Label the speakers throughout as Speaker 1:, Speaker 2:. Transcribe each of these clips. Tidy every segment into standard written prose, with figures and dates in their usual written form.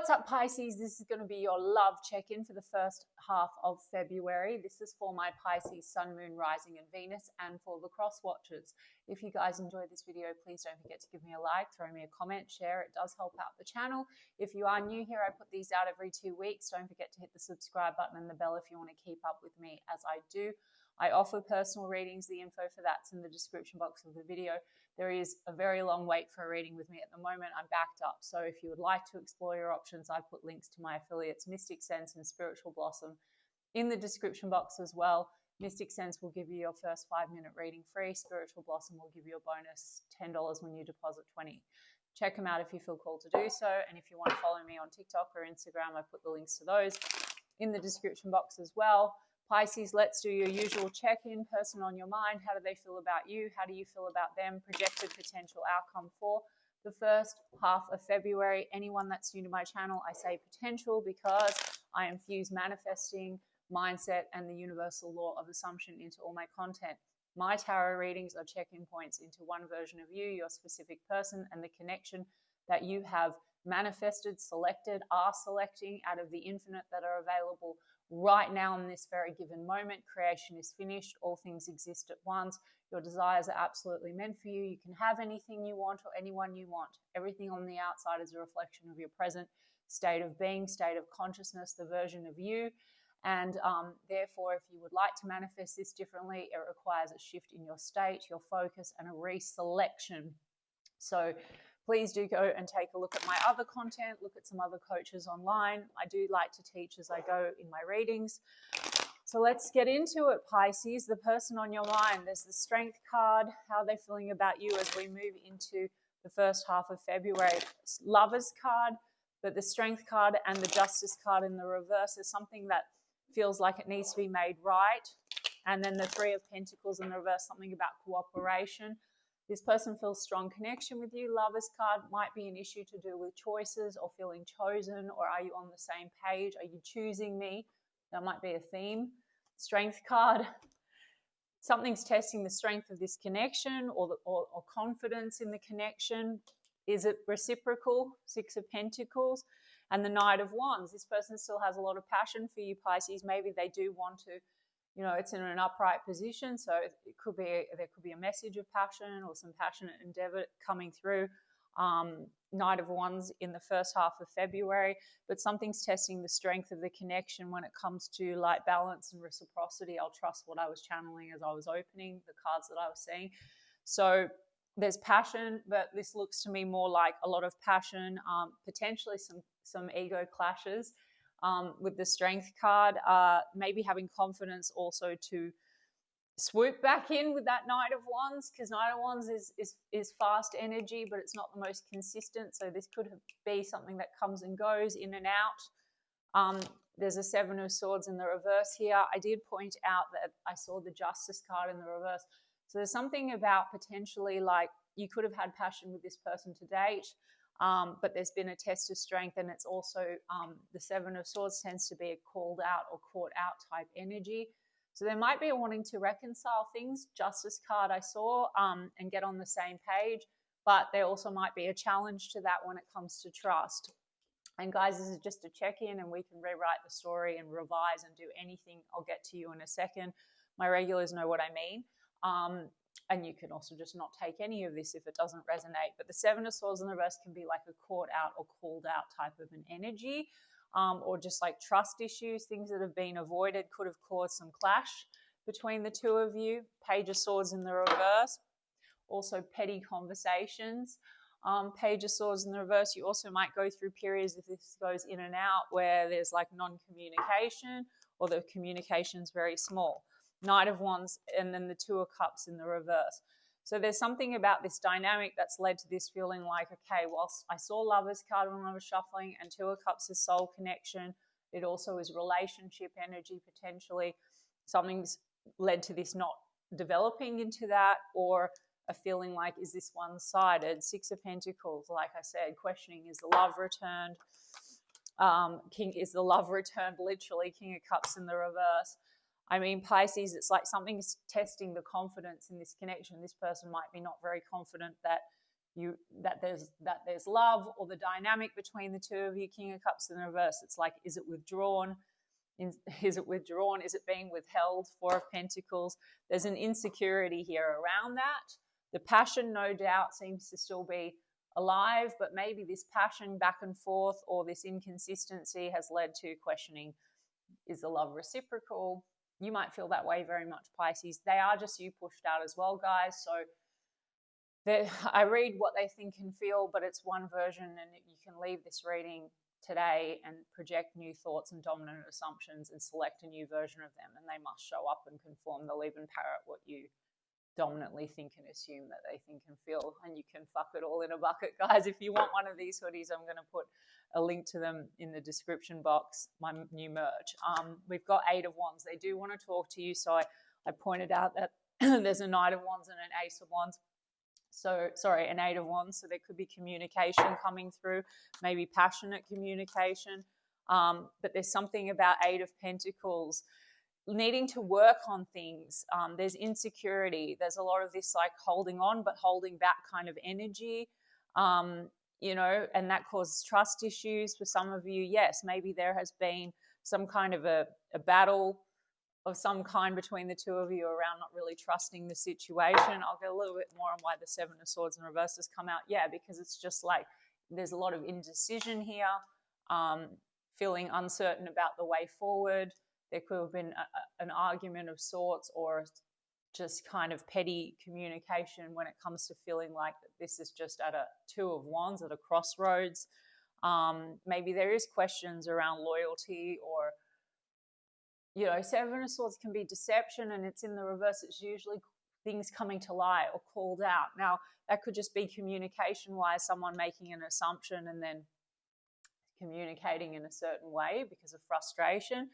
Speaker 1: What's up, Pisces? This is going to be your love check-in for the first half of February. This is for my Pisces Sun, Moon, Rising and Venus, and for the cross watchers. If you guys enjoyed this video, please don't forget to give me a like, throw me a comment, share. It does help out the channel. If you are new here, I put these out every 2 weeks. Don't forget to hit the subscribe button and the bell if you want to keep up with me as I do. I offer personal readings. The info for that's in the description box of the video. There is a very long wait for a reading with me at the moment. I'm backed up. So if you would like to explore your options, I put links to my affiliates, Mystic Sense and Spiritual Blossom, in the description box as well. Mystic Sense will give you your first 5-minute reading free. Spiritual Blossom will give you a bonus $10 when you deposit $20. Check them out if you feel called to do so. And if you want to follow me on TikTok or Instagram, I put the links to those in the description box as well. Pisces, let's do your usual check-in. Person on your mind, how do they feel about you? How do you feel about them? Projected potential outcome for the first half of February. Anyone that's new to my channel, I say potential because I infuse manifesting, mindset, and the universal law of assumption into all my content. My tarot readings are check-in points into one version of you, your specific person, and the connection that you have manifested, selected, are selecting out of the infinite that are available right now in this very given moment. Creation is finished. All things exist at once. Your desires are absolutely meant for you. You can have anything you want or anyone you want. Everything on the outside is a reflection of your present state of being, state of consciousness, the version of you. And therefore, if you would like to manifest this differently, it requires a shift in your state, your focus, and a reselection. So please do go and take a look at my other content, look at some other coaches online. I do like to teach as I go in my readings. So let's get into it, Pisces. The person on your mind, there's the Strength card. How are they feeling about you as we move into the first half of February? It's Lovers card, but the Strength card and the Justice card in the reverse is something that feels like it needs to be made right. And then the Three of Pentacles in the reverse, something about cooperation. This person feels strong connection with you. Lovers card might be an issue to do with choices or feeling chosen, or are you on the same page? Are you choosing me? That might be a theme. Strength card, something's testing the strength of this connection or confidence in the connection. Is it reciprocal? Six of Pentacles. And the Knight of Wands. This person still has a lot of passion for you, Pisces. Maybe they do want to, you know, it's in an upright position, so it could be there could be a message of passion or some passionate endeavor coming through. Knight of Wands in the first half of February, but something's testing the strength of the connection when it comes to light balance and reciprocity. I'll trust what I was channeling as I was opening the cards that I was seeing. So there's passion, but this looks to me more like a lot of passion, potentially some ego clashes. With the Strength card, maybe having confidence also to swoop back in with that Knight of Wands, because Knight of Wands is fast energy, but it's not the most consistent. So this could be something that comes and goes in and out. There's a Seven of Swords in the reverse here. I did point out that I saw the Justice card in the reverse. So there's something about potentially like you could have had passion with this person to date. But there's been a test of strength, and it's also the Seven of Swords tends to be a called out or caught out type energy. So there might be a wanting to reconcile things, Justice card I saw, and get on the same page. But there also might be a challenge to that when it comes to trust. And guys, this is just a check-in, and we can rewrite the story and revise and do anything. I'll get to you in a second. My regulars know what I mean. And you can also just not take any of this if it doesn't resonate. But the Seven of Swords in the reverse can be like a caught out or called out type of an energy, or just like trust issues, things that have been avoided could have caused some clash between the two of you. Page of Swords in the reverse, also petty conversations. Page of Swords in the reverse, you also might go through periods, if this goes in and out, where there's like non-communication or the communication's very small. Knight of Wands, and then the Two of Cups in the reverse. So there's something about this dynamic that's led to this feeling like, okay, whilst I saw Lovers card when I was shuffling, and Two of Cups is soul connection, it also is relationship energy potentially. Something's led to this not developing into that, or a feeling like, is this one-sided? Six of Pentacles, like I said, questioning, is the love returned? Is the love returned literally? King of Cups in the reverse. I mean, Pisces, it's like something's testing the confidence in this connection. This person might be not very confident that that there's love, or the dynamic between the two of you. King of Cups in the reverse, it's like, is it withdrawn? Is it withdrawn? Is it being withheld? Four of Pentacles. There's an insecurity here around that. The passion, no doubt, seems to still be alive, but maybe this passion back and forth or this inconsistency has led to questioning, is the love reciprocal? You might feel that way very much, Pisces. They are just you pushed out as well, guys. So I read what they think and feel, but it's one version, and you can leave this reading today and project new thoughts and dominant assumptions and select a new version of them, and they must show up and conform. They'll even parrot what you dominantly think and assume that they think and feel, and you can fuck it all in a bucket, guys. If you want one of these hoodies, I'm going to put a link to them in the description box, my new merch. We've got 8 of Wands. They do want to talk to you, so I pointed out that there's a Knight of Wands and an Ace of Wands. So, sorry, an 8 of Wands. So there could be communication coming through, maybe passionate communication. But there's something about 8 of Pentacles needing to work on things. There's insecurity. There's a lot of this like holding on but holding back kind of energy, you know, and that causes trust issues for some of you. Yes, maybe there has been some kind of a battle of some kind between the two of you around not really trusting the situation. I'll get a little bit more on why the 7 of Swords in reverse has come out. Yeah, because it's just like there's a lot of indecision here, feeling uncertain about the way forward. There could have been an argument of sorts, or just kind of petty communication when it comes to feeling like that this is just at a 2 of Wands at a crossroads. Maybe there is questions around loyalty, or, you know, 7 of Swords can be deception, and it's in the reverse. It's usually things coming to light or called out. Now, that could just be communication-wise, someone making an assumption and then communicating in a certain way because of frustration.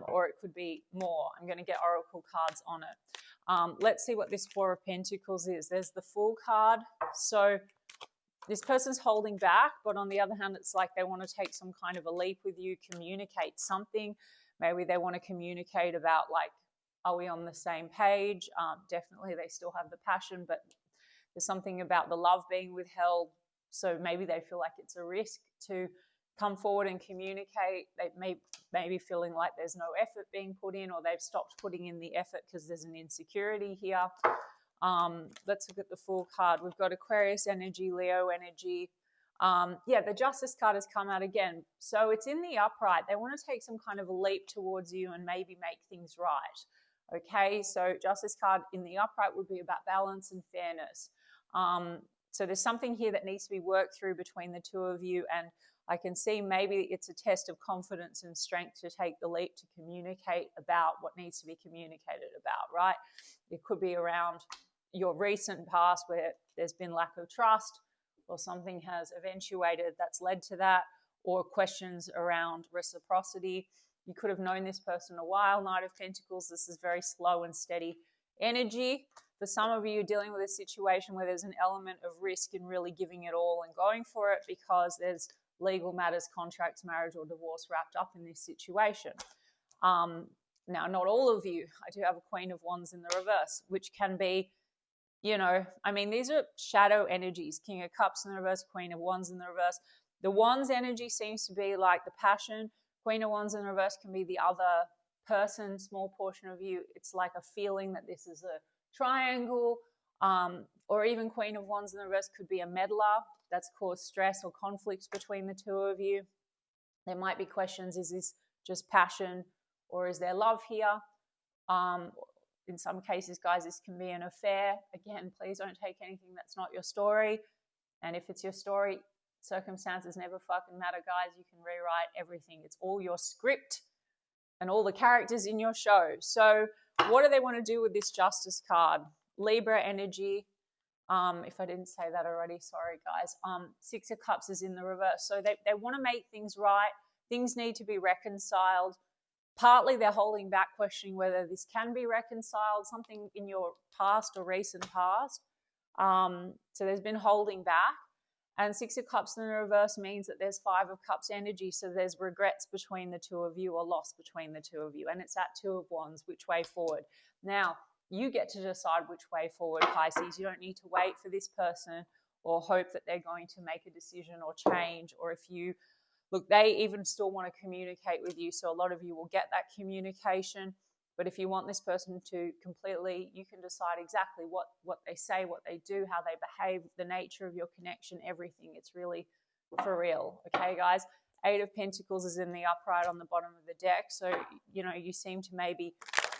Speaker 1: Or it could be more. I'm going to get oracle cards on it. Let's see what this 4 of Pentacles is. There's the Fool card. So this person's holding back, but on the other hand, it's like they want to take some kind of a leap with you, communicate something. Maybe they want to communicate about, like, are we on the same page? Definitely they still have the passion, but there's something about the love being withheld. So maybe they feel like it's a risk to come forward and communicate. They may be feeling like there's no effort being put in, or they've stopped putting in the effort because there's an insecurity here. Let's look at the Fool card. We've got Aquarius energy, Leo energy. Yeah, the Justice card has come out again. So it's in the upright. They want to take some kind of a leap towards you and maybe make things right. Okay, so Justice card in the upright would be about balance and fairness. So there's something here that needs to be worked through between the two of you, and I can see maybe it's a test of confidence and strength to take the leap to communicate about what needs to be communicated about, right? It could be around your recent past where there's been lack of trust, or something has eventuated that's led to that, or questions around reciprocity. You could have known this person a while. Knight of Pentacles, this is very slow and steady energy. For some of you, dealing with a situation where there's an element of risk in really giving it all and going for it because there's legal matters, contracts, marriage, or divorce wrapped up in this situation. Now, not all of you. I do have a Queen of Wands in the reverse, which can be, you know, I mean, these are shadow energies. King of Cups in the reverse, Queen of Wands in the reverse. The Wands energy seems to be like the passion. Queen of Wands in the reverse can be the other person, small portion of you. It's like a feeling that this is a triangle, or even Queen of Wands in the reverse could be a meddler that's caused stress or conflicts between the two of you. There might be questions, is this just passion or is there love here? In some cases, guys, this can be an affair. Again, please don't take anything that's not your story. And if it's your story, circumstances never fucking matter, guys. You can rewrite everything. It's all your script and all the characters in your show. So what do they want to do with this Justice card? Libra energy. If I didn't say that already, sorry, guys. 6 of Cups is in the reverse. So they want to make things right. Things need to be reconciled. Partly they're holding back, questioning whether this can be reconciled, something in your past or recent past. So there's been holding back. And 6 of Cups in the reverse means that there's 5 of Cups energy. So there's regrets between the two of you, or loss between the two of you. And it's that 2 of Wands, which way forward. Now, you get to decide which way forward, Pisces. You don't need to wait for this person or hope that they're going to make a decision or change, or if you look, they even still want to communicate with you. So a lot of you will get that communication. But if you want this person to completely, you can decide exactly what they say, what they do, how they behave, the nature of your connection, everything. It's really for real. Okay, guys? 8 of Pentacles is in the upright on the bottom of the deck. So, you know, you seem to maybe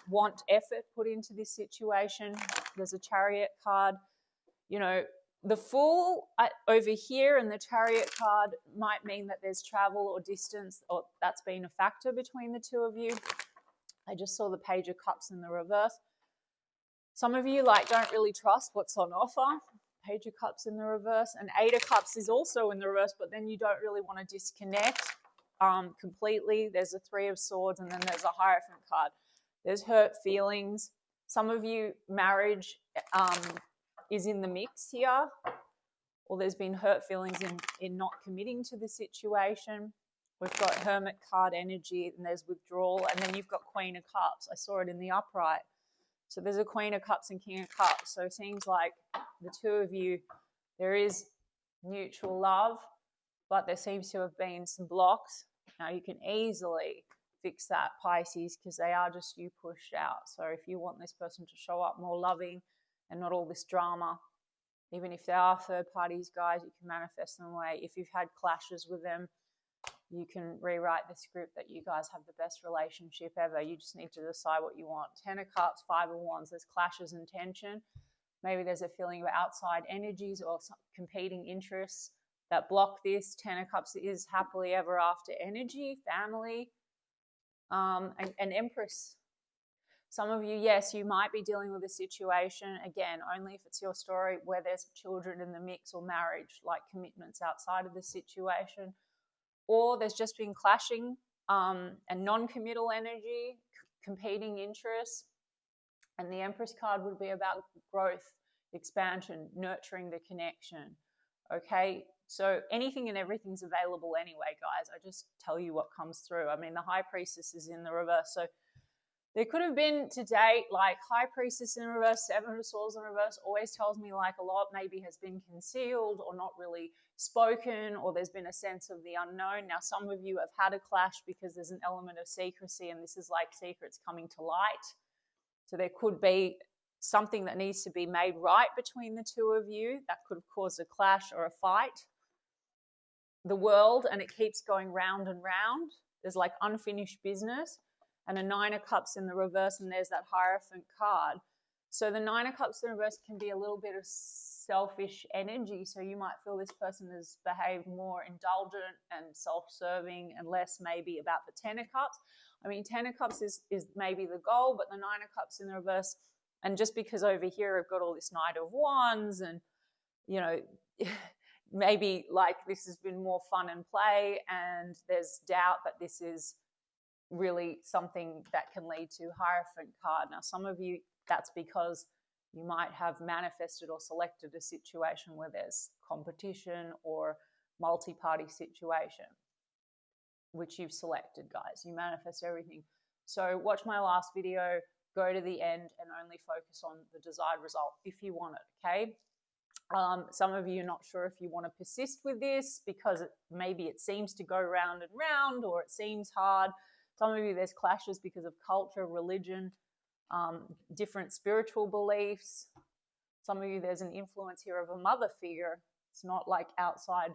Speaker 1: want effort put into this situation. There's a Chariot card. You know, the Fool over here and the Chariot card might mean that there's travel or distance, or that's been a factor between the two of you. I just saw the Page of Cups in the reverse. Some of you don't really trust what's on offer. Page of Cups in the reverse, and 8 of Cups is also in the reverse, but then you don't really want to disconnect completely. There's a 3 of Swords, and then there's a Hierophant card. There's hurt feelings. Some of you, marriage is in the mix here, or there's been hurt feelings in not committing to the situation. We've got Hermit card energy, and there's withdrawal, and then you've got Queen of Cups. I saw it in the upright. So there's a Queen of Cups and King of Cups. So it seems like the two of you, there is mutual love, but there seems to have been some blocks. Now you can easily fix that, Pisces, because they are just you pushed out. So if you want this person to show up more loving and not all this drama, even if they are third parties, guys, you can manifest them away. If you've had clashes with them, you can rewrite the script that you guys have the best relationship ever. You just need to decide what you want. 10 of Cups, 5 of Wands, there's clashes and tension. Maybe there's a feeling of outside energies or some competing interests that block this. 10 of Cups is happily ever after energy, family, and Empress. Some of you, yes, you might be dealing with a situation, again, only if it's your story, where there's children in the mix or marriage, like commitments outside of the situation. Or there's just been clashing and non-committal energy, competing interests. And the Empress card would be about growth, expansion, nurturing the connection. Okay, so anything and everything's available anyway, guys. I just tell you what comes through. I mean, the High Priestess is in the reverse. So there could have been to date, High Priestess in reverse, 7 of Swords in reverse, always tells me a lot maybe has been concealed or not really spoken, or there's been a sense of the unknown. Now, some of you have had a clash because there's an element of secrecy, and this is like secrets coming to light. So there could be something that needs to be made right between the two of you that could have caused a clash or a fight. The World, and it keeps going round and round. There's unfinished business. And a 9 of Cups in the reverse, and there's that Hierophant card. So the 9 of Cups in the reverse can be a little bit of selfish energy. So you might feel this person has behaved more indulgent and self-serving and less maybe about the 10 of Cups. I mean, 10 of Cups is maybe the goal, but the 9 of Cups in the reverse, and just because over here I've got all this Knight of Wands, and, you know, maybe this has been more fun and play, and there's doubt that this is really something that can lead to Hierophant card. Now, some of you, that's because you might have manifested or selected a situation where there's competition or multi-party situation, which you've selected, guys. You manifest everything. So watch my last video, go to the end, and only focus on the desired result if you want it, okay? Some of you are not sure if you want to persist with this because maybe it seems to go round and round, or it seems hard. Some of you, there's clashes because of culture, religion, different spiritual beliefs. Some of you, there's an influence here of a mother figure. It's not outside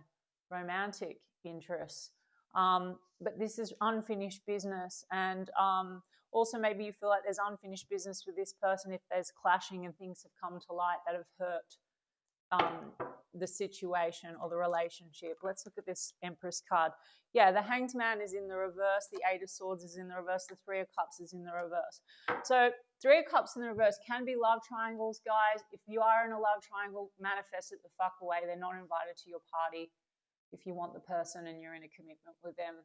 Speaker 1: romantic interests. But this is unfinished business. And also maybe you feel like there's unfinished business with this person if there's clashing and things have come to light that have hurt the situation or the relationship. Let's look at this Empress card. Yeah, the Hanged Man is in the reverse. The 8 of Swords is in the reverse. The 3 of Cups is in the reverse. So 3 of Cups in the reverse can be love triangles, guys. If you are in a love triangle, manifest it the fuck away. They're not invited to your party. If you want the person and you're in a commitment with them,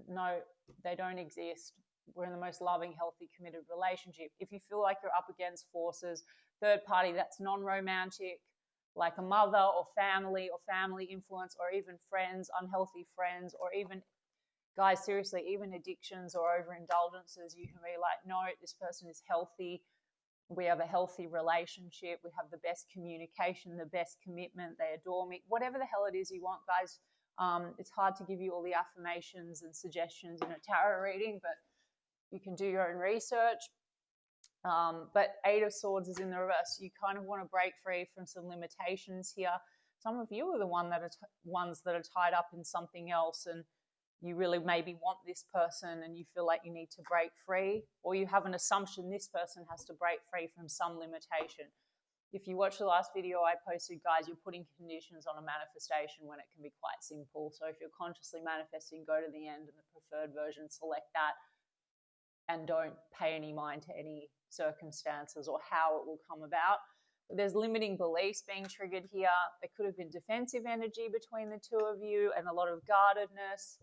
Speaker 1: no, they don't exist. We're in the most loving, healthy, committed relationship. If you feel like you're up against forces, third party that's non-romantic, like a mother or family influence, or even friends, unhealthy friends, or even, guys, seriously, even addictions or overindulgences, you can be like, no, this person is healthy. We have a healthy relationship. We have the best communication, the best commitment. They adore me. Whatever the hell it is you want, guys. It's hard to give you all the affirmations and suggestions in a tarot reading, but you can do your own research. But Eight of Swords is in the reverse. You kind of want to break free from some limitations here. Some of you are the ones that are tied up in something else, and you really maybe want this person and you feel like you need to break free, or you have an assumption this person has to break free from some limitation. If you watch the last video I posted, guys, you're putting conditions on a manifestation when it can be quite simple. So if you're consciously manifesting, go to the end and the preferred version, select that, and don't pay any mind to any circumstances or how it will come about. But there's limiting beliefs being triggered here. There could have been defensive energy between the two of you and a lot of guardedness.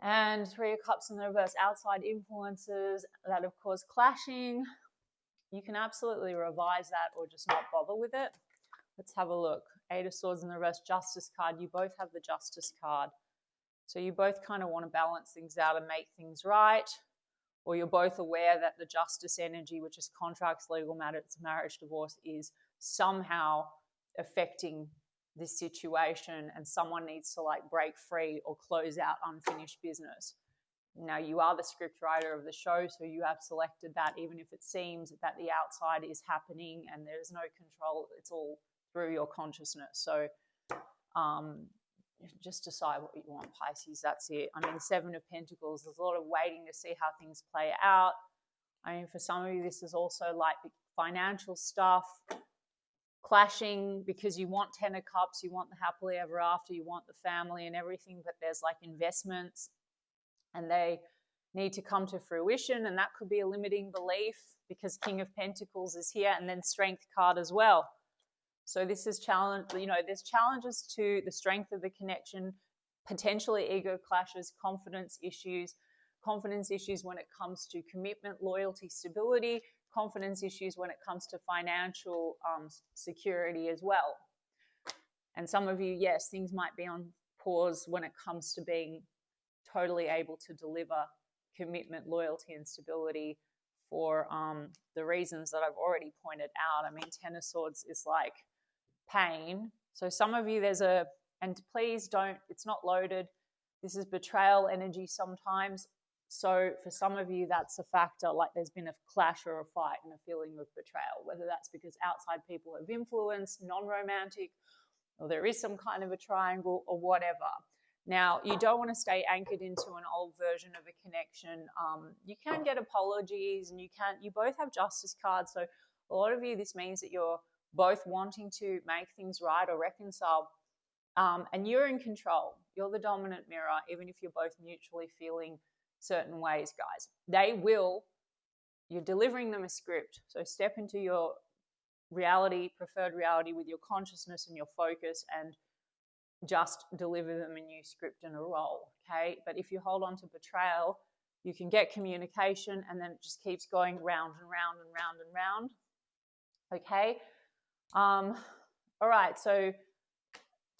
Speaker 1: And Three of Cups in the reverse, outside influences that have caused clashing. You can absolutely revise that or just not bother with it. Let's have a look. Eight of Swords in the reverse, Justice card. You both have the Justice card. So you both kind of want to balance things out and make things right. Or you're both aware that the Justice energy, which is contracts, legal matters, marriage, divorce, is somehow affecting this situation, and someone needs to like break free or close out unfinished business. Now, you are the script writer of the show, so you have selected that, even if it seems that the outside is happening and there's no control. It's all through your consciousness. So just decide what you want, Pisces. That's it. I mean, Seven of Pentacles, there's a lot of waiting to see how things play out. I mean, for some of you, this is also like financial stuff, clashing because you want Ten of Cups, you want the happily ever after, you want the family and everything, but there's like investments and they need to come to fruition, and that could be a limiting belief because King of Pentacles is here, and then Strength card as well. So this is challenge, there's challenges to the strength of the connection, potentially ego clashes, confidence issues when it comes to commitment, loyalty, stability, confidence issues when it comes to financial security as well. And some of you, yes, things might be on pause when it comes to being totally able to deliver commitment, loyalty, and stability for the reasons that I've already pointed out. I mean, Ten of Swords is like pain. So some of you, and please don't, it's not loaded. This is betrayal energy sometimes. So for some of you, that's a factor, like there's been a clash or a fight and a feeling of betrayal, whether that's because outside people have influenced, non-romantic, or there is some kind of a triangle or whatever. Now, you don't want to stay anchored into an old version of a connection. You can get apologies, and you both have Justice cards. So a lot of you, this means that you're both wanting to make things right or reconcile, and you're in control. You're the dominant mirror, even if you're both mutually feeling certain ways, guys. You're delivering them a script. So step into your reality, preferred reality, with your consciousness and your focus, and just deliver them a new script and a role, okay? But if you hold on to betrayal, you can get communication, and then it just keeps going round and round and round and round, okay? All right, so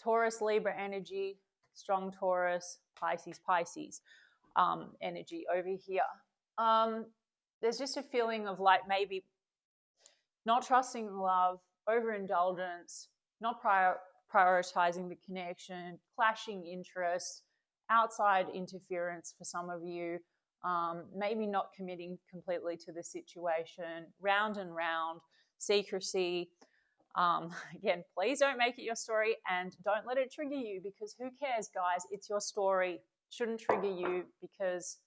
Speaker 1: Taurus, Libra energy, strong Taurus, Pisces energy over here. There's just a feeling of like maybe not trusting love, overindulgence, not prioritizing the connection, clashing interests, outside interference for some of you, maybe not committing completely to the situation, round and round, secrecy. Again, please don't make it your story, and don't let it trigger you, because who cares, guys? It's your story. It shouldn't trigger you, because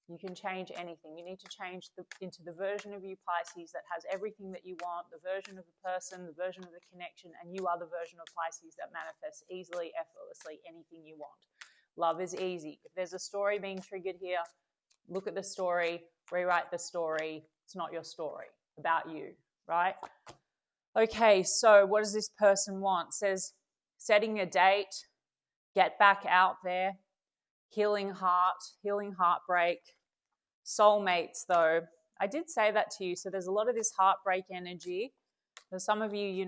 Speaker 1: you can change anything. You need to change into the version of you, Pisces, that has everything that you want, the version of the person, the version of the connection, and you are the version of Pisces that manifests easily, effortlessly, anything you want. Love is easy. If there's a story being triggered here, look at the story, rewrite the story. It's not your story, about you, right? Okay, so what does this person want? It says, setting a date, get back out there, healing heart, healing heartbreak, soulmates though. I did say that to you. So there's a lot of this heartbreak energy. For some of you,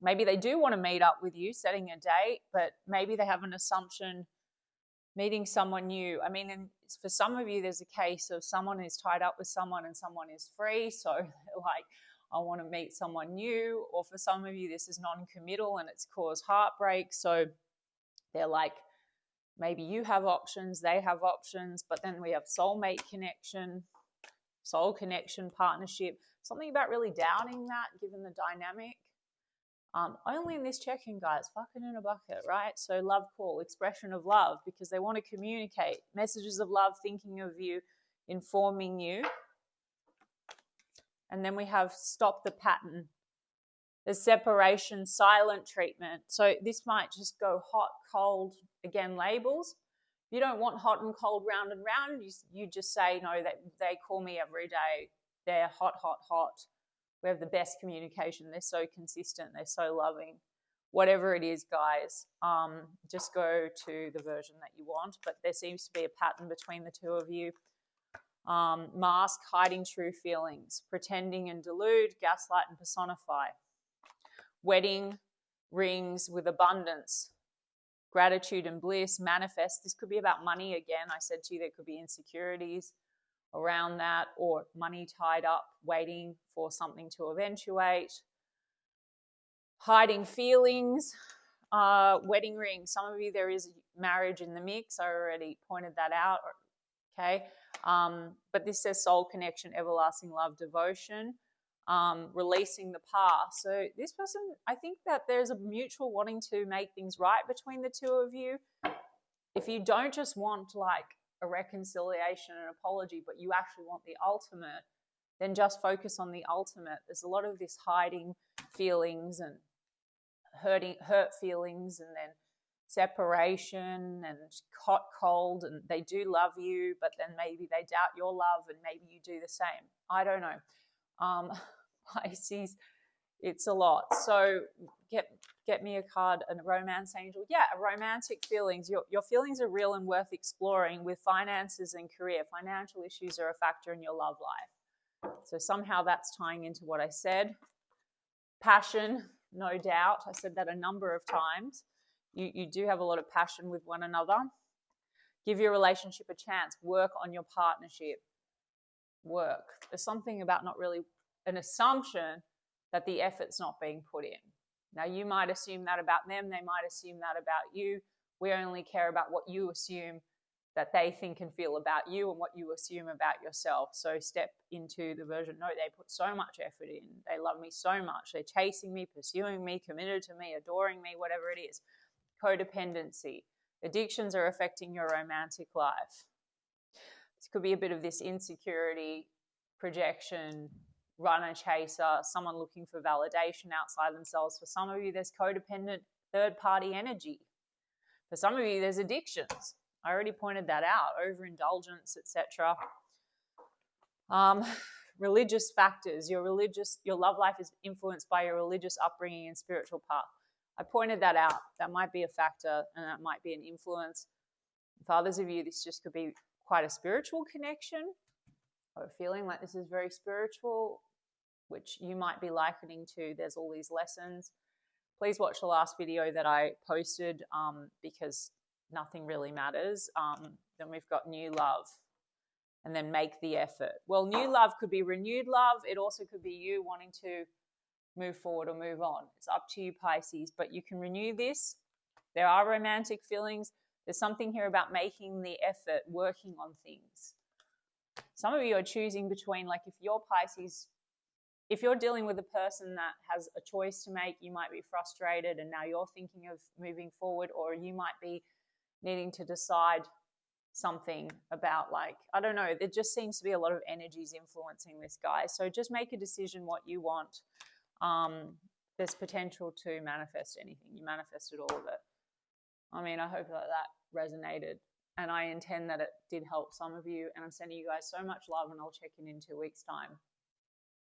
Speaker 1: maybe they do want to meet up with you, setting a date, but maybe they have an assumption meeting someone new. I mean, and for some of you, there's a case of someone is tied up with someone and someone is free. So like, I want to meet someone new. Or for some of you, this is non-committal and it's caused heartbreak. So they're like, maybe you have options, they have options, but then we have soulmate connection, soul connection, partnership. Something about really doubting that, given the dynamic. Only in this check-in, guys, fucking in a bucket, right? So love call, expression of love, because they want to communicate messages of love, thinking of you, informing you. And then we have stop the pattern. There's separation, silent treatment. So this might just go hot, cold, again, labels. If you don't want hot and cold, round and round, you just say, no, they call me every day. They're hot, hot, hot. We have the best communication. They're so consistent. They're so loving. Whatever it is, guys, just go to the version that you want. But there seems to be a pattern between the two of you. Mask, hiding true feelings, pretending and delude, gaslight and personify. Wedding rings with abundance, gratitude and bliss, manifest. This could be about money again. I said to you there could be insecurities around that, or money tied up, waiting for something to eventuate. Hiding feelings, wedding ring. Some of you, there is marriage in the mix. I already pointed that out, okay? But this says soul connection, everlasting love, devotion, releasing the past. So this person, I think that there's a mutual wanting to make things right between the two of you. If you don't just want like a reconciliation and apology, but you actually want the ultimate, then just focus on the ultimate. There's a lot of this hiding feelings and hurt feelings, and then separation and hot, cold, and they do love you, but then maybe they doubt your love and maybe you do the same. I don't know. Pisces, it's a lot. So get me a card, a romance angel. Yeah, romantic feelings. Your feelings are real and worth exploring. With finances and career, financial issues are a factor in your love life. So somehow that's tying into what I said. Passion, no doubt. I said that a number of times. You do have a lot of passion with one another. Give your relationship a chance. Work on your partnership. Work. There's something about not really an assumption that the effort's not being put in. Now, you might assume that about them. They might assume that about you. We only care about what you assume that they think and feel about you and what you assume about yourself. So step into the version, no, they put so much effort in. They love me so much. They're chasing me, pursuing me, committed to me, adoring me, whatever it is. Codependency. Addictions are affecting your romantic life. This could be a bit of this insecurity, projection, runner chaser, someone looking for validation outside themselves. For some of you, there's codependent third-party energy. For some of you, there's addictions. I already pointed that out, overindulgence, etc. Religious factors. Your love life is influenced by your religious upbringing and spiritual path. I pointed that out. That might be a factor and that might be an influence. For others of you, this just could be quite a spiritual connection, or feeling like this is very spiritual, which you might be likening to there's all these lessons. Please watch the last video that I posted because nothing really matters. Then we've got new love, and then make the effort. Well, new love could be renewed love. It also could be you wanting to move forward or move on. It's up to you, Pisces, but you can renew this. There are romantic feelings. There's something here about making the effort, working on things. Some of you are choosing between, like if you're Pisces, if you're dealing with a person that has a choice to make, you might be frustrated and now you're thinking of moving forward, or you might be needing to decide something about, like, I don't know, there just seems to be a lot of energies influencing this guy. So just make a decision what you want. There's potential to manifest anything. You manifested all of it. I mean, I hope that resonated, and I intend that it did help some of you, and I'm sending you guys so much love, and I'll check in 2 weeks' time.